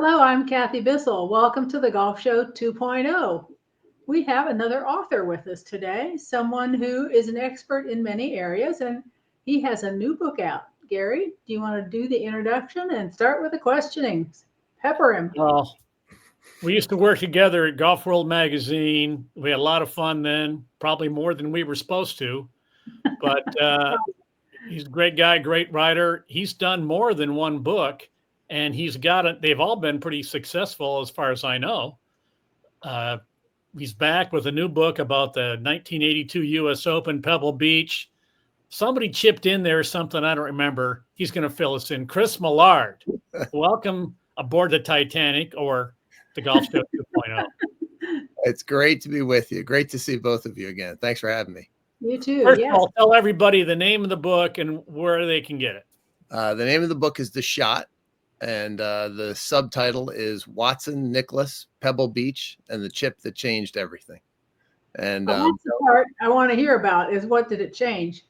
Hello, I'm Kathy Bissell. Welcome to the Golf Show 2.0. We have another author with us today, someone who is an expert in many areas, and he has a new book out. Gary, do you want to do the introduction and start with the questioning? Pepper him. Well, we used to work together at Golf World Magazine. We had a lot of fun then, probably more than we were supposed to. But he's a great guy, great writer. He's done more than one book, and he's got it. They've all been pretty successful as far as I know. He's back with a new book about the 1982 U.S. Open, Pebble Beach. Somebody chipped in there something I don't remember. He's going to fill us in. Chris Millard, welcome aboard the Titanic or the Golf Show 2.0. It's great to be with you. Great to see both of you again. Thanks for having me. You too. First yes. of all, tell everybody the name of the book and where they can get it. The name of the book is The Shot, and the subtitle is Watson, Nicklaus, Pebble Beach, and the Chip That Changed Everything. And that's the part I want to hear about is what did it change?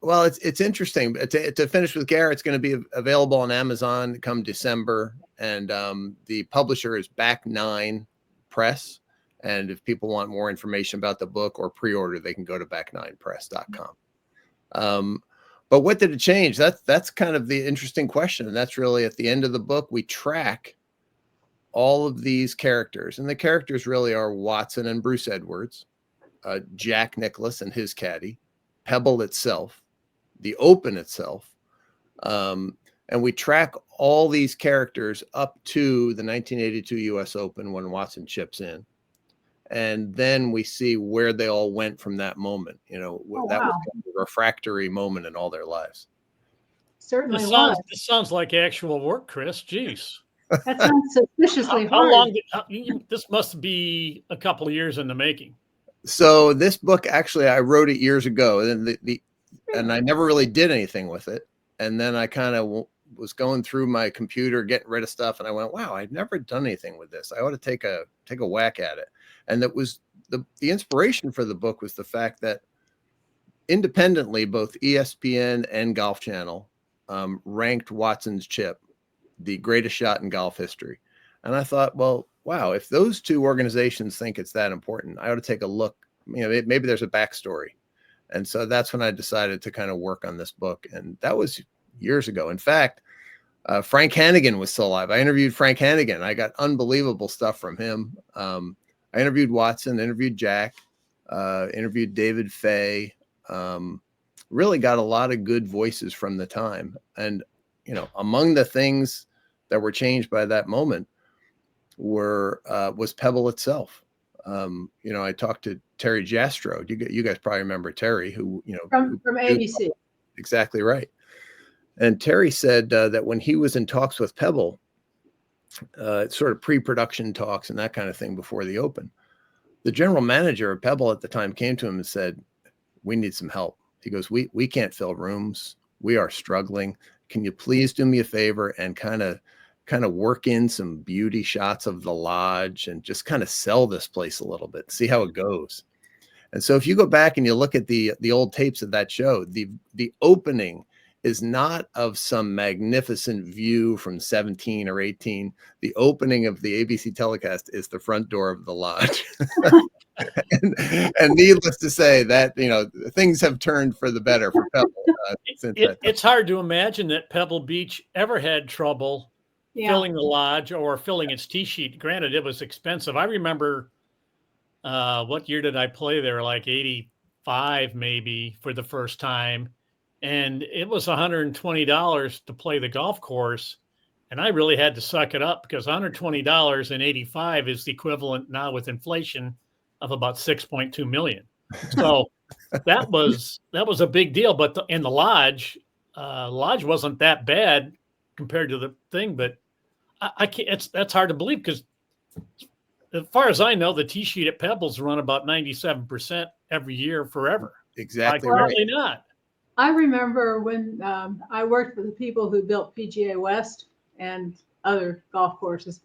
Well, it's interesting. To finish with Garrett, it's going to be available on Amazon come December, and the publisher is Back Nine Press. And if people want more information about the book or pre-order, they can go to back9press.com. But what did it change? That's kind of the interesting question. And that's really at the end of the book, we track all of these characters. And the characters really are Watson and Bruce Edwards, Jack Nicklaus and his caddy, Pebble itself, the Open itself. And we track all these characters up to the 1982 U.S. Open when Watson chips in. And then we see where they all went from that moment. That was kind of a refractory moment in all their lives. Certainly This sounds like actual work, Chris. Jeez. That sounds suspiciously how hard. long this must be a couple of years in the making. So this book, actually, I wrote it years ago, and and I never really did anything with it. And then I kind of was going through my computer, getting rid of stuff, and I went, "Wow, I've never done anything with this. I ought to take a whack at it." And that was the inspiration for the book was the fact that independently, both ESPN and Golf Channel ranked Watson's chip the greatest shot in golf history. And I thought, well, wow, if those two organizations think it's that important, I ought to take a look. Maybe there's a backstory. And so that's when I decided to kind of work on this book. And that was years ago. In fact, Frank Hannigan was still alive. I interviewed Frank Hannigan. I got unbelievable stuff from him. I interviewed Watson, interviewed Jack, interviewed David Fay, really got a lot of good voices from the time. And, among the things that were changed by that moment was Pebble itself. I talked to Terry Jastrow. You guys probably remember Terry, who, from ABC. Exactly right. And Terry said that when he was in talks with Pebble, sort of pre-production talks and that kind of thing before the Open, the general manager of Pebble at the time came to him and said, "We need some help." He goes, we can't fill rooms. We are struggling. Can you please do me a favor and kind of work in some beauty shots of the lodge and just kind of sell this place a little bit, see how it goes. And so if you go back and you look at the old tapes of that show, the opening is not of some magnificent view from 17 or 18. The opening of the ABC telecast is the front door of the lodge. and needless to say that, things have turned for the better for Pebble. It's hard to imagine that Pebble Beach ever had trouble filling the lodge or filling its tee sheet. Granted, it was expensive. I remember, what year did I play there? Like 85 maybe for the first time. And it was $120 to play the golf course. And I really had to suck it up because $120 in 85 is the equivalent now with inflation of about 6.2 million. So that was a big deal. But in the lodge wasn't that bad compared to the thing. But I can't. That's hard to believe because as far as I know, the tee sheet at Pebbles run about 97% every year forever. Exactly. Apparently not. I remember when I worked with the people who built PGA West and other golf courses.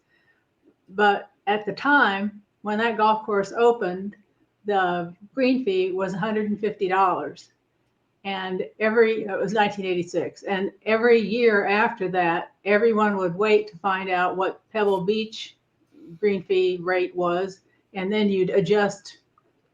But at the time, when that golf course opened, the green fee was $150. And it was 1986. And every year after that, everyone would wait to find out what Pebble Beach green fee rate was. And then you'd adjust,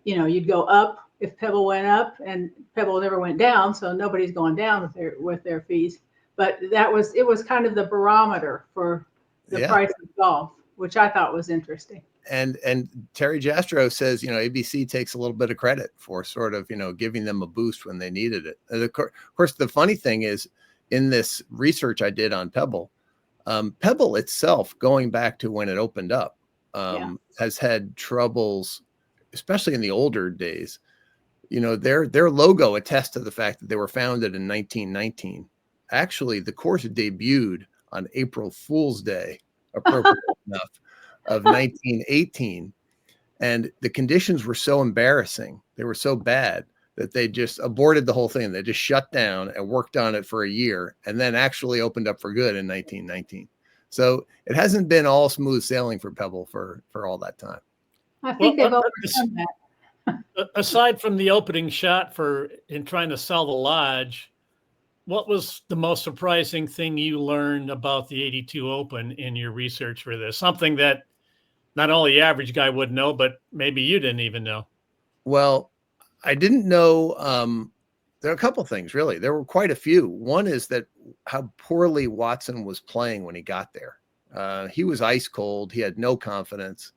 you'd go up if Pebble went up, and Pebble never went down. So nobody's going down with their fees. But it was kind of the barometer for the price of golf, which I thought was interesting. And Terry Jastrow says, ABC takes a little bit of credit for sort of, giving them a boost when they needed it. And of course, the funny thing is, in this research I did on Pebble, Pebble itself, going back to when it opened up, has had troubles, especially in the older days. Their logo attests to the fact that they were founded in 1919. Actually, the course debuted on April Fool's Day, appropriate enough, of 1918. And the conditions were so embarrassing. They were so bad that they just aborted the whole thing. They just shut down and worked on it for a year, and then actually opened up for good in 1919. So it hasn't been all smooth sailing for Pebble for all that time. I think they've always done that. Aside from the opening shot in trying to sell the lodge, what was the most surprising thing you learned about the 82 Open in your research for this? Something that not only the average guy would know, but maybe you didn't even know. Well, I didn't know. There are a couple things, really. There were quite a few. One is that how poorly Watson was playing when he got there. He was ice cold. He had no confidence.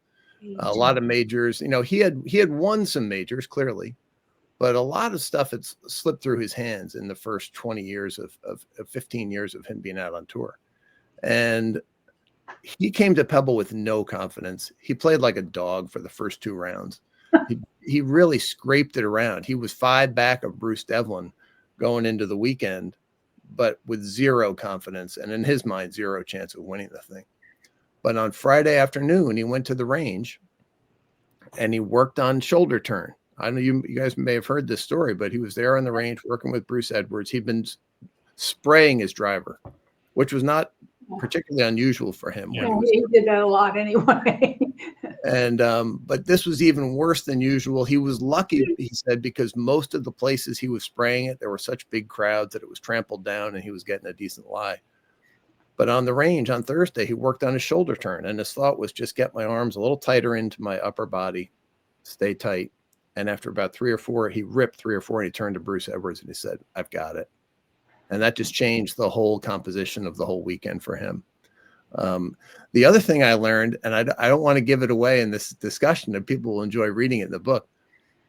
A lot of majors. He had won some majors, clearly, but a lot of stuff had slipped through his hands in the first 20 years of 15 years of him being out on tour. And he came to Pebble with no confidence. He played like a dog for the first 2 rounds. He really scraped it around. He was 5 back of Bruce Devlin going into the weekend, but with zero confidence, and in his mind, zero chance of winning the thing. But on Friday afternoon, he went to the range and he worked on shoulder turn. I know you guys may have heard this story, but he was there on the range working with Bruce Edwards. He'd been spraying his driver, which was not particularly unusual for him. He did that a lot anyway. And but this was even worse than usual. He was lucky, he said, because most of the places he was spraying it, there were such big crowds that it was trampled down and he was getting a decent lie. But on the range on Thursday, he worked on his shoulder turn, and his thought was just get my arms a little tighter into my upper body, stay tight. And after about 3 or 4, he ripped 3 or 4, and he turned to Bruce Edwards and he said, "I've got it." And that just changed the whole composition of the whole weekend for him. The other thing I learned, and I don't want to give it away in this discussion, and people will enjoy reading it in the book,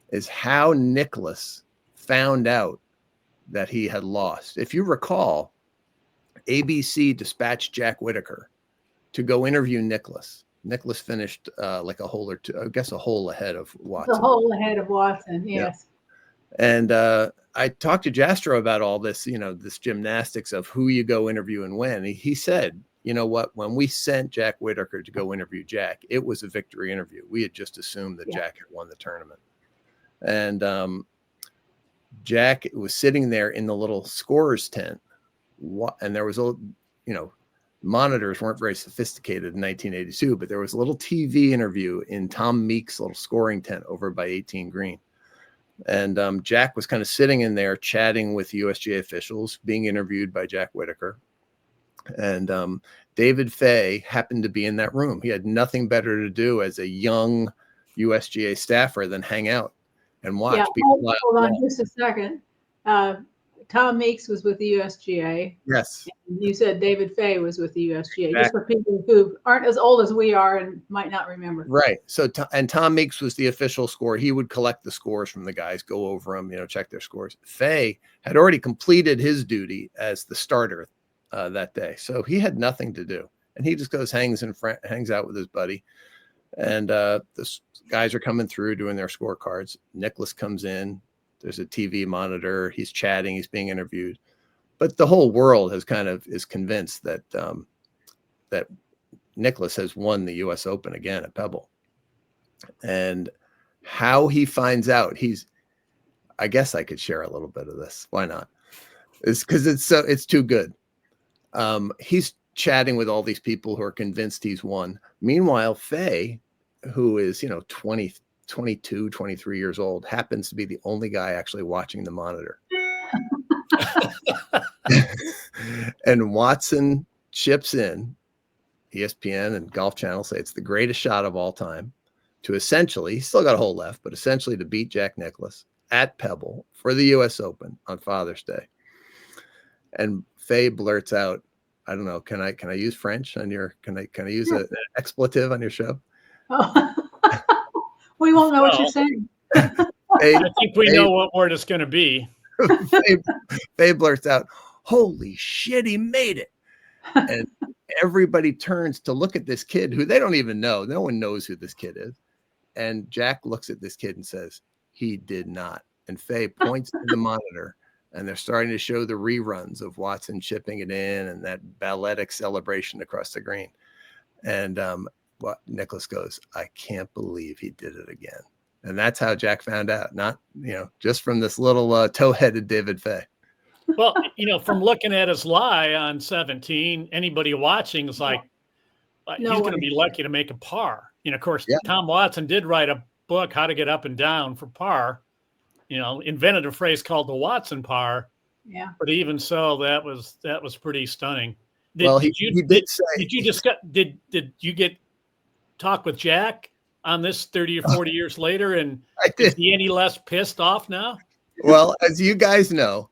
is how Nicklaus found out that he had lost. If you recall, ABC dispatched Jack Whitaker to go interview Nicklaus. Nicklaus finished like a hole or two, I guess a hole ahead of Watson. A hole ahead of Watson, yes. Yeah. And I talked to Jastrow about all this, this gymnastics of who you go interview and when. He said, you know what, when we sent Jack Whitaker to go interview Jack, it was a victory interview. We had just assumed that Jack had won the tournament. And Jack was sitting there in the little scorer's tent, and there was monitors weren't very sophisticated in 1982, but there was a little TV interview in Tom Meek's little scoring tent over by 18 Green. And Jack was kind of sitting in there chatting with USGA officials, being interviewed by Jack Whitaker. And David Fay happened to be in that room. He had nothing better to do as a young USGA staffer than hang out and watch people. Hold on just a second. Tom Meeks was with the USGA. Yes. And you said David Fay was with the USGA, just for people who aren't as old as we are and might not remember. Right. So, and Tom Meeks was the official scorer. He would collect the scores from the guys, go over them, check their scores. Fay had already completed his duty as the starter that day. So he had nothing to do. And he just goes, hangs out with his buddy. And the guys are coming through doing their scorecards. Nicklaus comes in. There's a TV monitor. He's chatting. He's being interviewed. But the whole world is convinced that that Nicklaus has won the U.S. Open again at Pebble. And how he finds out, I guess I could share a little bit of this. Why not? It's because it's too good. He's chatting with all these people who are convinced he's won. Meanwhile, Fay, who is 22, 23 years old, happens to be the only guy actually watching the monitor. And Watson chips in. ESPN and Golf Channel say it's the greatest shot of all time to essentially, he's still got a hole left, but essentially to beat Jack Nicklaus at Pebble for the US Open on Father's Day. And Faye blurts out, I don't know, can I use French on your, can I use an expletive on your show? Oh. We won't know what you're saying. I think we know what word it's going to be. Faye blurts out, holy shit, he made it. And everybody turns to look at this kid who they don't even know. No one knows who this kid is. And Jack looks at this kid and says, he did not. And Faye points to the monitor, and they're starting to show the reruns of Watson chipping it in and that balletic celebration across the green. And Nicklaus goes, I can't believe he did it again. And that's how Jack found out, not, just from this little toe-headed David Faye. Well, from looking at his lie on 17, anybody watching is like, he's going to be lucky to make a par. Of course, Tom Watson did write a book, How to Get Up and Down for Par, invented a phrase called the Watson par. Yeah. But even so, that was pretty stunning. Did you get talk with Jack on this 30 or 40 years later? And is he any less pissed off now? Well, as you guys know,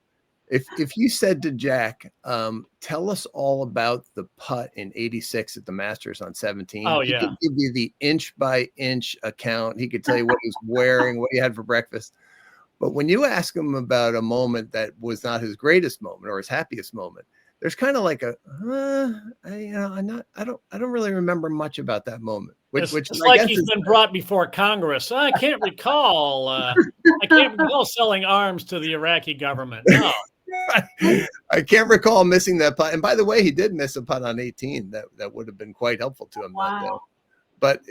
if you said to Jack, tell us all about the putt in 86 at the Masters on 17. He could give you the inch by inch account. He could tell you what he was wearing, what he had for breakfast. But when you ask him about a moment that was not his greatest moment or his happiest moment, there's kind of like I don't really remember much about that moment. Which it's like he's been brought before Congress. I can't recall. I can't recall selling arms to the Iraqi government. No. I can't recall missing that putt. And by the way, he did miss a putt on 18 that would have been quite helpful to him that day. But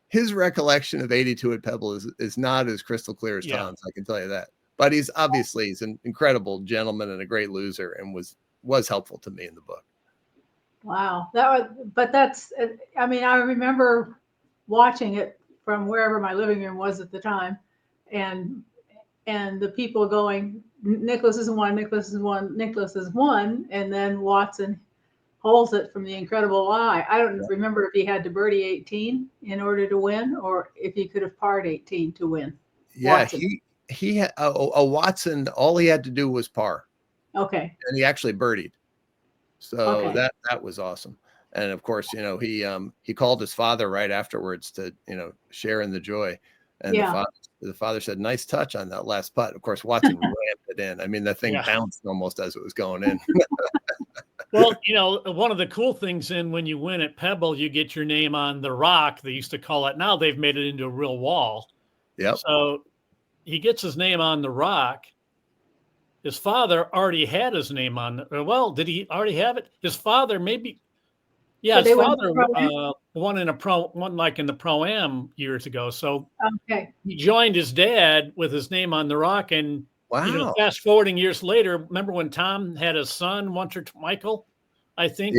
his recollection of 82 at Pebble is not as crystal clear as Tom's, I can tell you that. But he's an incredible gentleman and a great loser, and was helpful to me in the book. Wow. I remember watching it from wherever my living room was at the time, and the people going, Nicklaus is one, Nicklaus is one, Nicklaus is one, and then Watson holds it from the incredible lie. I don't remember if he had to birdie 18 in order to win, or if he could have parred 18 to win. Yeah, Watson. he had Watson. All he had to do was par. Okay. And he actually birdied. So that was awesome. And of course, he called his father right afterwards to, share in the joy. And the father said, nice touch on that last putt. Of course, Watson ramped it in. I mean, the thing bounced almost as it was going in. Well, one of the cool things when you win at Pebble, you get your name on the rock. They used to call it. Now they've made it into a real wall. Yep. So he gets his name on the rock. His father already had his name on. Well, did he already have it? His father maybe. Yeah, his father won in the Pro-Am years ago. So he joined his dad with his name on the rock. And fast forwarding years later, remember when Tom had his son, Michael, I think,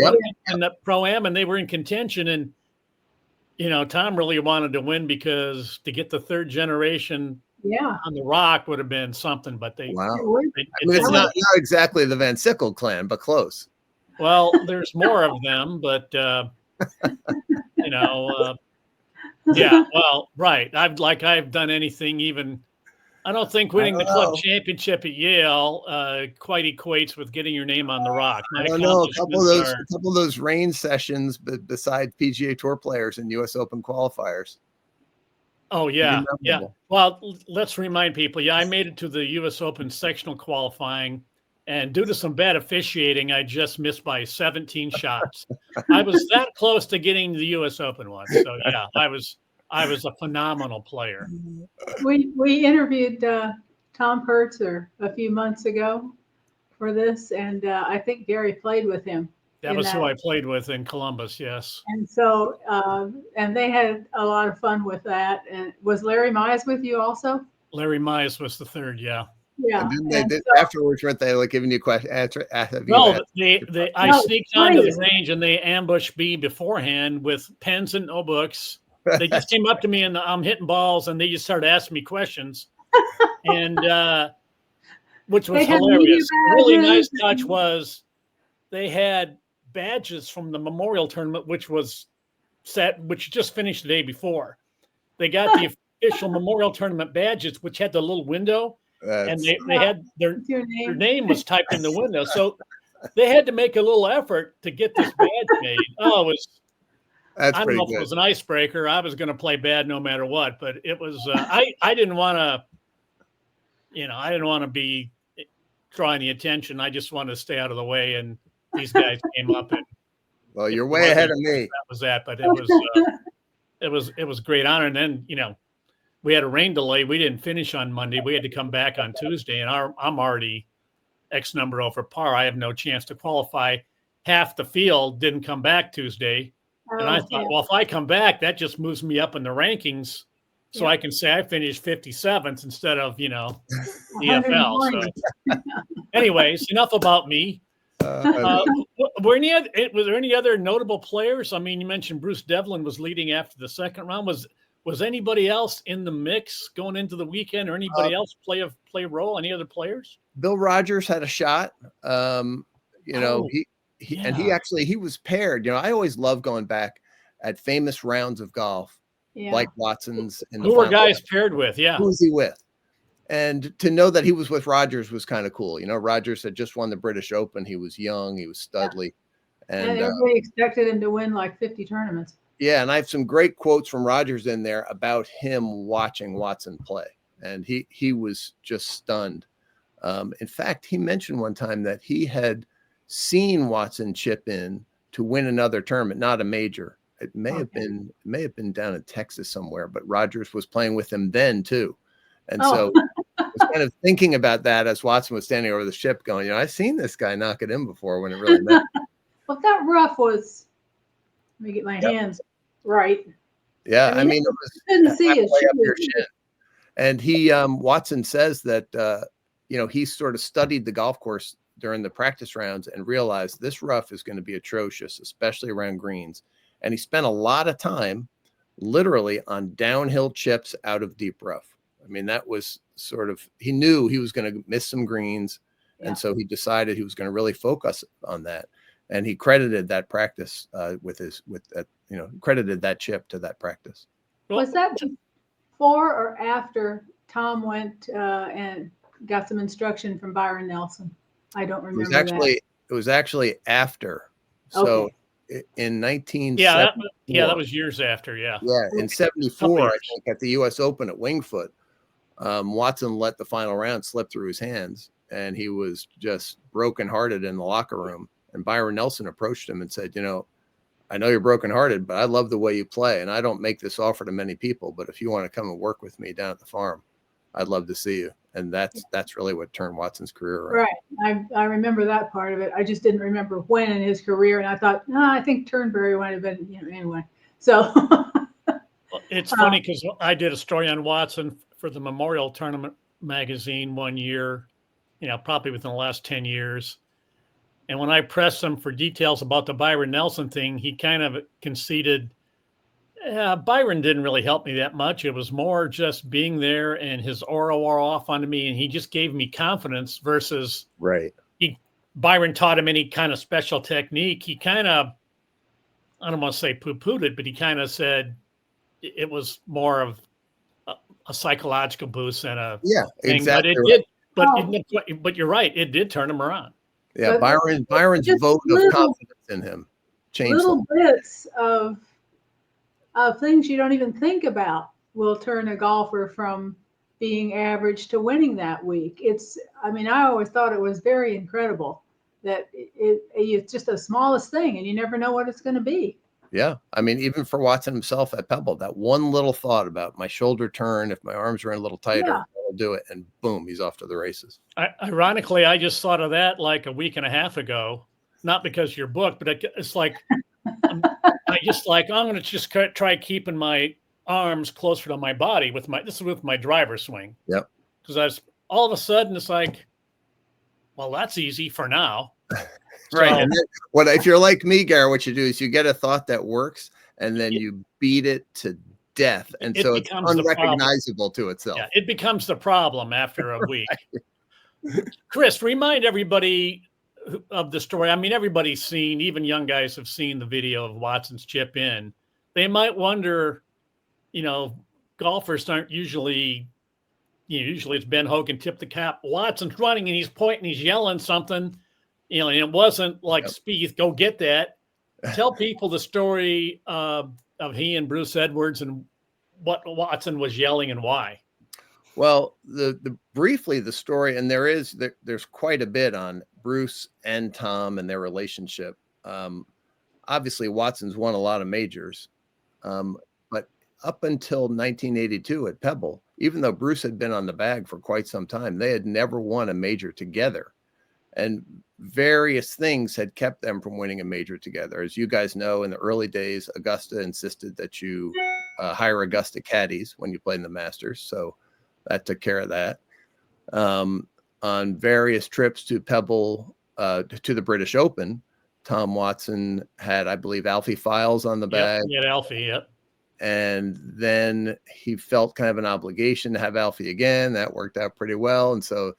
in the Pro-Am, and they were in contention. And Tom really wanted to win because to get the third generation on the rock would have been something. But it's not exactly the Van Sickle clan, but close. Well, there's more of them, but right. I've done anything. Even I don't think winning the club championship at Yale quite equates with getting your name on the rock. I don't know. A couple of those range sessions, besides PGA Tour players and U.S. Open qualifiers. Oh yeah. Well, let's remind people. Yeah, I made it to the U.S. Open sectional qualifying. And due to some bad officiating, I just missed by 17 shots. I was that close to getting the U.S. Open one. So yeah, I was a phenomenal player. We interviewed Tom Pertzer a few months ago for this, and I think Gary played with him. That was who I played with in Columbus. Yes. And so, and they had a lot of fun with that. And was Larry Mize with you also? Larry Mize was the third. Yeah. Yeah. And then afterwards, weren't they giving you questions? No, I sneaked onto the range and they ambushed me beforehand with pens and notebooks. They just came up to me and I'm hitting balls and they just started asking me questions. And which was They had media hilarious. A really nice badges touch and- was they had badges from the Memorial Tournament, which just finished the day before. They got the official Memorial Tournament badges, which had the little window, and they had their name was typed in the window. So they had to make a little effort to get this badge made. Oh, I don't know if it was an icebreaker. I was going to play bad no matter what, but it was. I didn't want to, I didn't want to be drawing the attention. I just wanted to stay out of the way, and these guys came up and. Well, you're way ahead of me. That was that, but it was great honor. And then we had a rain delay. We didn't finish on Monday. We had to come back on Tuesday, and I'm already X number over par. I have no chance to qualify. Half the field didn't come back Tuesday. And I thought, well, if I come back, that just moves me up in the rankings. So I can say I finished 57th instead of, EFL. So anyways, enough about me. Was there any other notable players? I mean, you mentioned Bruce Devlin was leading after the second round. Was anybody else in the mix going into the weekend, or anybody else play a role? Any other players? Bill Rogers had a shot. He was paired. I always love going back at famous rounds of golf, like Watson's. Who were guys paired with? Yeah, who was he with? And to know that he was with Rogers was kind of cool. Rogers had just won the British Open. He was young. He was studly. And everybody expected him to win like 50 tournaments. Yeah, and I have some great quotes from Rogers in there about him watching Watson play. And he was just stunned. In fact, he mentioned one time that he had seen Watson chip in to win another tournament, not a major. It may have been down in Texas somewhere, but Rogers was playing with him then too. And so I was kind of thinking about that as Watson was standing over the ship going, I've seen this guy knock it in before when it really mattered. Well, that rough was, let me get my hands right. Yeah. I mean, it was couldn't see his up your shin. And Watson says that, he sort of studied the golf course during the practice rounds and realized this rough is going to be atrocious, especially around greens. And he spent a lot of time literally on downhill chips out of deep rough. I mean, that was he knew he was going to miss some greens. Yeah. And so he decided he was going to really focus on that. And he credited that practice credited that chip to that practice. Was that before or after Tom went and got some instruction from Byron Nelson? I don't remember that. It was actually after. So in 1974. That was years after. Yeah. In 74, I think at the US Open at Wingfoot, Watson let the final round slip through his hands, and he was just brokenhearted in the locker room. And Byron Nelson approached him and said, I know you're brokenhearted, but I love the way you play. And I don't make this offer to many people, but if you want to come and work with me down at the farm, I'd love to see you. And that's really what turned Watson's career around. Right. I remember that part of it. I just didn't remember when in his career. And I thought, I think Turnberry might have been, anyway. So it's funny because I did a story on Watson for the Memorial Tournament magazine one year, probably within the last 10 years. And when I pressed him for details about the Byron Nelson thing, he kind of conceded, Byron didn't really help me that much. It was more just being there, and his aura wore off onto me, and he just gave me confidence versus Byron taught him any kind of special technique. He kind of, I don't want to say poo-pooed it, but he kind of said it was more of a psychological boost than a thing. Exactly. But you're right. It did turn him around. Yeah, Byron's vote of confidence in him changed. Little bits of things you don't even think about will turn a golfer from being average to winning that week. I always thought it was very incredible that it's just the smallest thing, and you never know what it's going to be. Yeah. I mean, even for Watson himself at Pebble, that one little thought about my shoulder turn, if my arms are in a little tighter, I'll do it. And boom, he's off to the races. Ironically, I just thought of that like a week and a half ago, not because of your book, but it's like, I'm going to just try keeping my arms closer to my body with my driver swing. Yep. Because all of a sudden it's like, well, that's easy for now. Right. And then, if you're like me, Gary, what you do is you get a thought that works and then you beat it to death. And so it's unrecognizable to itself. Yeah, it becomes the problem after a week. Chris, remind everybody of the story. I mean, everybody's seen, even young guys have seen the video of Watson's chip in. They might wonder, golfers aren't usually, usually it's Ben Hogan tip the cap. Watson's running and he's pointing, he's yelling something, and it wasn't like Spieth, go get that. Tell people the story of he and Bruce Edwards and what Watson was yelling and why. Well, briefly the story, and there's quite a bit on Bruce and Tom and their relationship. Obviously, Watson's won a lot of majors, but up until 1982 at Pebble, even though Bruce had been on the bag for quite some time, they had never won a major together, and various things had kept them from winning a major together. As you guys know, in the early days, Augusta insisted that you hire Augusta caddies when you play in the Masters, so that took care of that. On various trips to Pebble, to the British Open, Tom Watson had, I believe, Alfie Files on the bag. He had Alfie, yep. And then he felt kind of an obligation to have Alfie again. That worked out pretty well. And so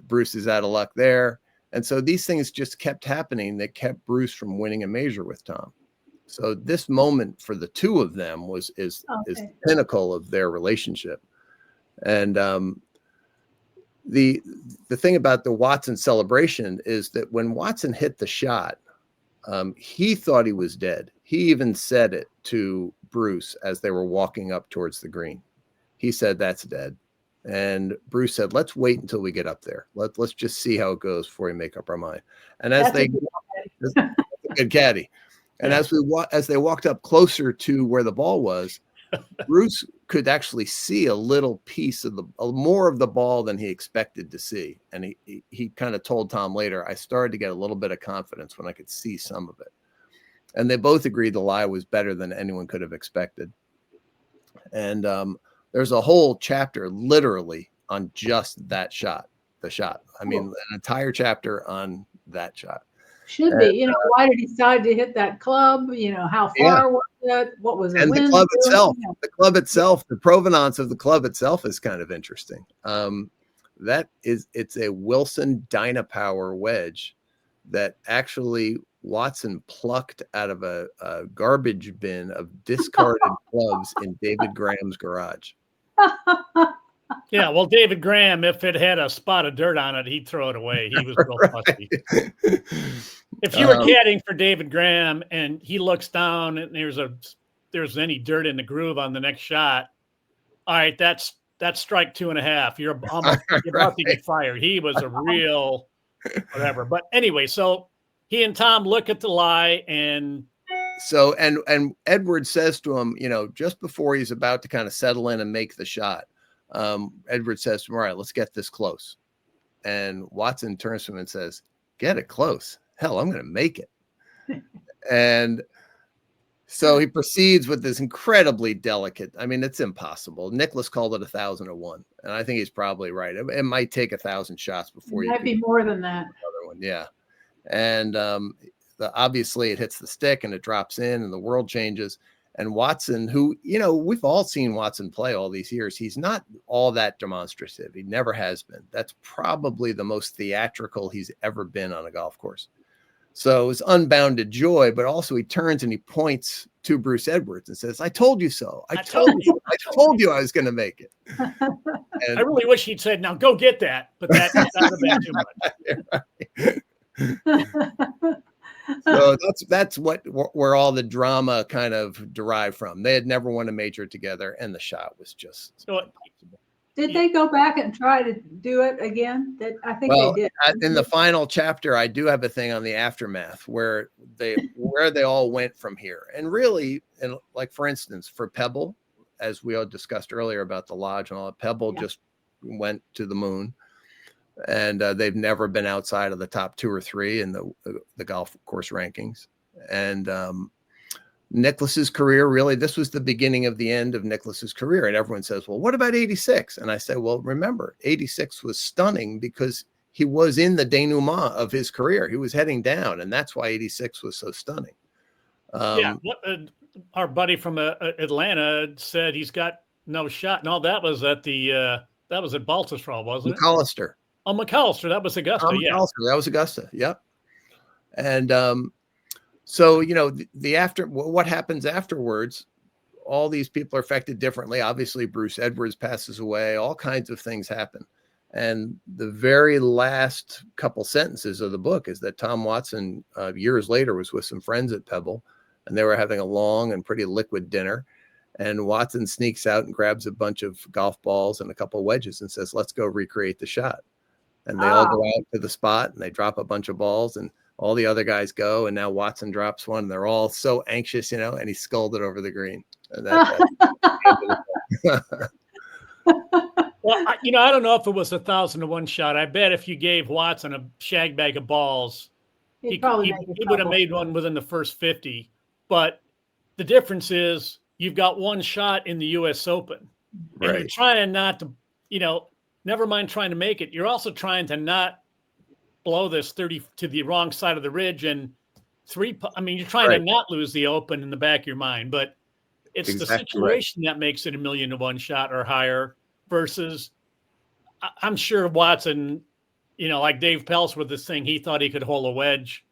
Bruce is out of luck there. And so these things just kept happening that kept Bruce from winning a major with Tom. So this moment for the two of them is the pinnacle of their relationship. And the thing about the Watson celebration is that when Watson hit the shot, he thought he was dead. He even said it to Bruce as they were walking up towards the green. He said, "That's dead." And Bruce said, "Let's wait until we get up there. Let's just see how it goes before we make up our mind." And as that's a good caddy. And as they walked up closer to where the ball was, Bruce could actually see a little piece of more of the ball than he expected to see. And he kind of told Tom later, "I started to get a little bit of confidence when I could see some of it." And they both agreed the lie was better than anyone could have expected. And there's a whole chapter literally on just that shot, the shot. I mean, an entire chapter on that shot. Should be, why did he decide to hit that club? How far was it? What was the wind? The club itself, the provenance of the club itself is kind of interesting. It's a Wilson Dynapower wedge that actually Watson plucked out of a garbage bin of discarded clubs in David Graham's garage. Yeah, well, David Graham, if it had a spot of dirt on it, he'd throw it away. He was real fussy. If you were caddying for David Graham and he looks down and there's any dirt in the groove on the next shot, all right, that's strike 2.5. You're about to get fired. He was a real whatever. But anyway, so he and Tom look at the lie, and so and Edward says to him, just before he's about to kind of settle in and make the shot, Edward says to him, "All right, let's get this close." And Watson turns to him and says, "Get it close. Hell, I'm going to make it." And so he proceeds with this incredibly delicate. I mean, it's impossible. Nicklaus called it 1,001, and I think he's probably right. It might take 1,000 shots before it might be more than that. Another one, yeah. And obviously it hits the stick and it drops in, and the world changes. And Watson, who, we've all seen Watson play all these years. He's not all that demonstrative. He never has been. That's probably the most theatrical he's ever been on a golf course. So it's unbounded joy, but also he turns and he points to Bruce Edwards and says, "I told you so. I told you I was going to make it." And I really wish he'd said, "Now go get that," but that would have been too much. So that's where all the drama kind of derived from. They had never won a major together, and the shot was just impossible. Did they go back and try to do it again? I think they did. In the final chapter, I do have a thing on the aftermath where they all went from here. And really, and like for instance, for Pebble, as we all discussed earlier about the lodge and all that, Pebble just went to the moon. And they've never been outside of the top 2 or 3 in the golf course rankings. And Nicklaus's career, really, this was the beginning of the end of Nicklaus's career. And everyone says, "Well, what about 86? And I say, well, remember, 86 was stunning because he was in the denouement of his career. He was heading down, and that's why 86 was so stunning. Our buddy from Atlanta said he's got no shot. No, that was at Baltusrol, wasn't it? McAllister. Oh, McAllister, that was Augusta. Yeah. McAllister, that was Augusta. Yep. And so, you know, what happens afterwards, all these people are affected differently. Obviously, Bruce Edwards passes away. All kinds of things happen. And the very last couple sentences of the book is that Tom Watson, years later, was with some friends at Pebble, and they were having a long and pretty liquid dinner. And Watson sneaks out and grabs a bunch of golf balls and a couple of wedges and says, "Let's go recreate the shot." And they all go out to the spot and they drop a bunch of balls, and all the other guys go. And now Watson drops one. And they're all so anxious, you know, and he sculled it over the green. And Well, you know, I don't know if it was 1,000-to-1 shot. I bet if you gave Watson a shag bag of balls, he would have made one within the first 50. But the difference is you've got one shot in the U.S. Open. And you're trying not to, you know, never mind trying to make it. You're also trying to not blow this 30 to the wrong side of the ridge. And you're trying to not lose the Open in the back of your mind. But it's the situation that makes it 1,000,000-to-1 shot or higher. Versus, I'm sure Watson, you know, like Dave Pelz with this thing, he thought he could hold a wedge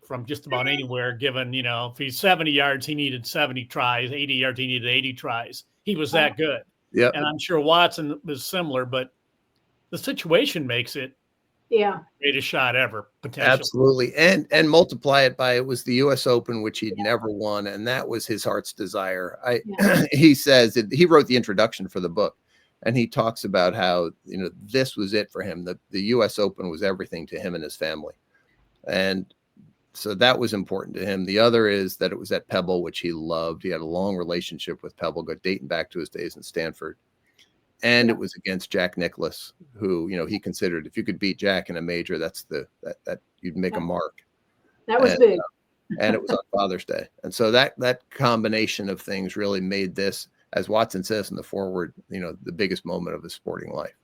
from just about anywhere, given, you know, if he's 70 yards, he needed 70 tries, 80 yards, he needed 80 tries. He was that good. Yeah. And I'm sure Watson was similar, but the situation makes it greatest shot ever, potentially. Absolutely. And multiply it by, it was the US Open, which he'd never won. And that was his heart's desire. He says he wrote the introduction for the book. And he talks about how, you know, this was it for him. The U.S. Open was everything to him and his family. And so that was important to him. The other is that it was at Pebble, which he loved. He had a long relationship with Pebble, dating back to his days in Stanford. And it was against Jack Nicklaus, who, you know, he considered if you could beat Jack in a major, that you'd make a mark. That was big. And it was on Father's Day. And so that combination of things really made this, as Watson says in the foreword, you know, the biggest moment of his sporting life.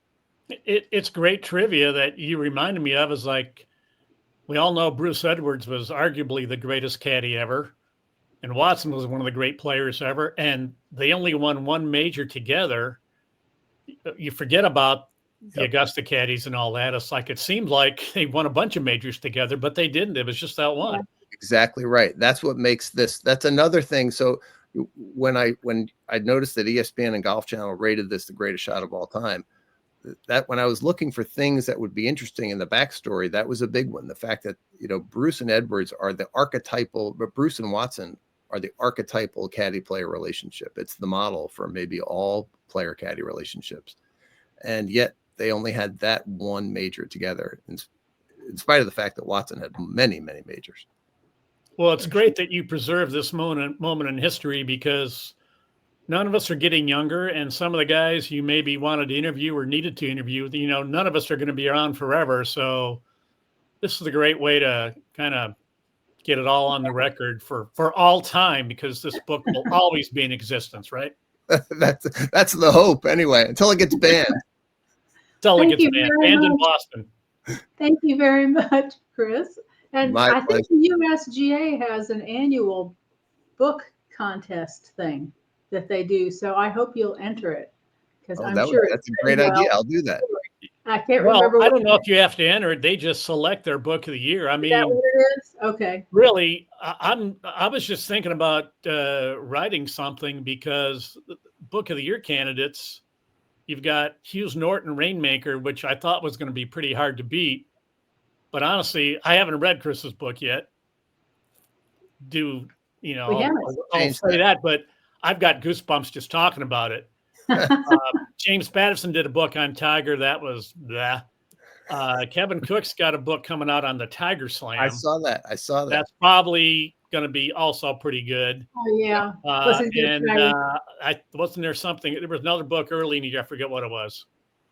It's great trivia that you reminded me of. Is like, we all know Bruce Edwards was arguably the greatest caddy ever, and Watson was one of the great players ever, and they only won one major together. You forget about the Augusta caddies and all that. It's like, it seemed like they won a bunch of majors together, but they didn't. It was just that one. Exactly right. That's what makes this. That's another thing. So when I noticed that ESPN and Golf Channel rated this the greatest shot of all time, that when I was looking for things that would be interesting in the backstory, that was a big one. The fact that, you know, Bruce and Edwards are the archetypal, but Bruce and Watson are the archetypal caddy player relationship. It's the model for maybe all player caddy relationships. And yet they only had that one major together, in spite of the fact that Watson had many, many majors. Well, it's great that you preserve this moment in history, because none of us are getting younger, and some of the guys you maybe wanted to interview or needed to interview, you know, none of us are going to be around forever. So this is a great way to kind of get it all on the record for all time, because this book will always be in existence, right? That's the hope anyway, until it gets banned. Until it gets banned in Boston. Thank you very much, Chris. And I think the USGA has an annual book contest thing that they do. So I hope you'll enter it, because I'm sure that's a great idea. I'll do that. I can't remember. I don't know if you have to enter it. They just select their book of the year. I mean, is that what it is? Okay. Really, I was just thinking about writing something, because book of the year candidates, you've got Hughes Norton Rainmaker, which I thought was going to be pretty hard to beat. But honestly, I haven't read Chris's book yet. I'll say that, but I've got goosebumps just talking about it. James Patterson did a book on Tiger. That was Kevin Cook's got a book coming out on the Tiger Slam. I saw that. That's probably going to be also pretty good. Oh yeah. Wasn't there something? There was another book early in the year. I forget what it was.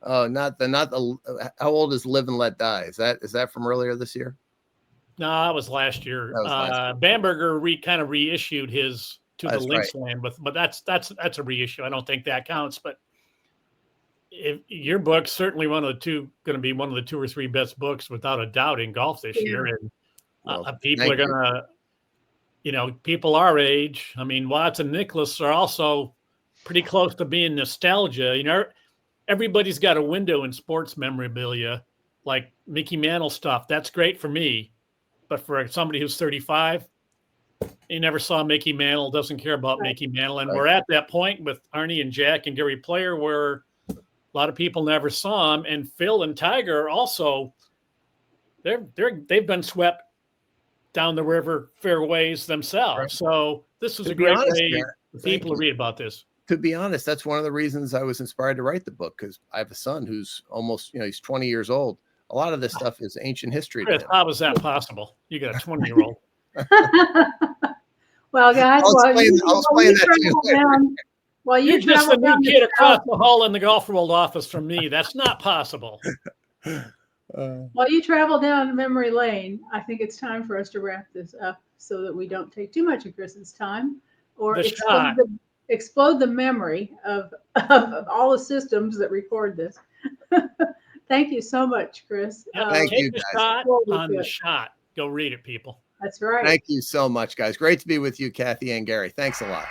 Oh, not the. How old is Live and Let Die? Is that from earlier this year? No, that was last year. Bamberger kind of reissued his To the Links Land, but that's a reissue. I don't think that counts. But your book's certainly going to be one of the 2 or 3 best books without a doubt in golf this year, and people are going to, people our age. I mean, Watson and Nicklaus are also pretty close to being nostalgia. Everybody's got a window in sports memorabilia, like Mickey Mantle stuff, that's great for me. But for somebody who's 35, he never saw Mickey Mantle, doesn't care about Mickey Mantle. And we're at that point with Arnie and Jack and Gary Player where a lot of people never saw him. And Phil and Tiger also, they've been swept down the river fairways themselves. Right. So this was a great way for people to read about this. To be honest, that's one of the reasons I was inspired to write the book, because I have a son who's almost, he's 20 years old. A lot of this stuff is ancient history. Chris, how was that possible? You got a 20-year-old. Well, guys, I'll explain that to you later. Well, you're just a new kid across the hall in the Golf World office from me. That's not possible. While you travel down memory lane, I think it's time for us to wrap this up so that we don't take too much of Chris's time or explode the memory of all the systems that record this. Thank you so much, Chris. Thank you, guys. Shot on the shot. Go read it, people. That's right. Thank you so much, guys. Great to be with you, Kathy and Gary. Thanks a lot.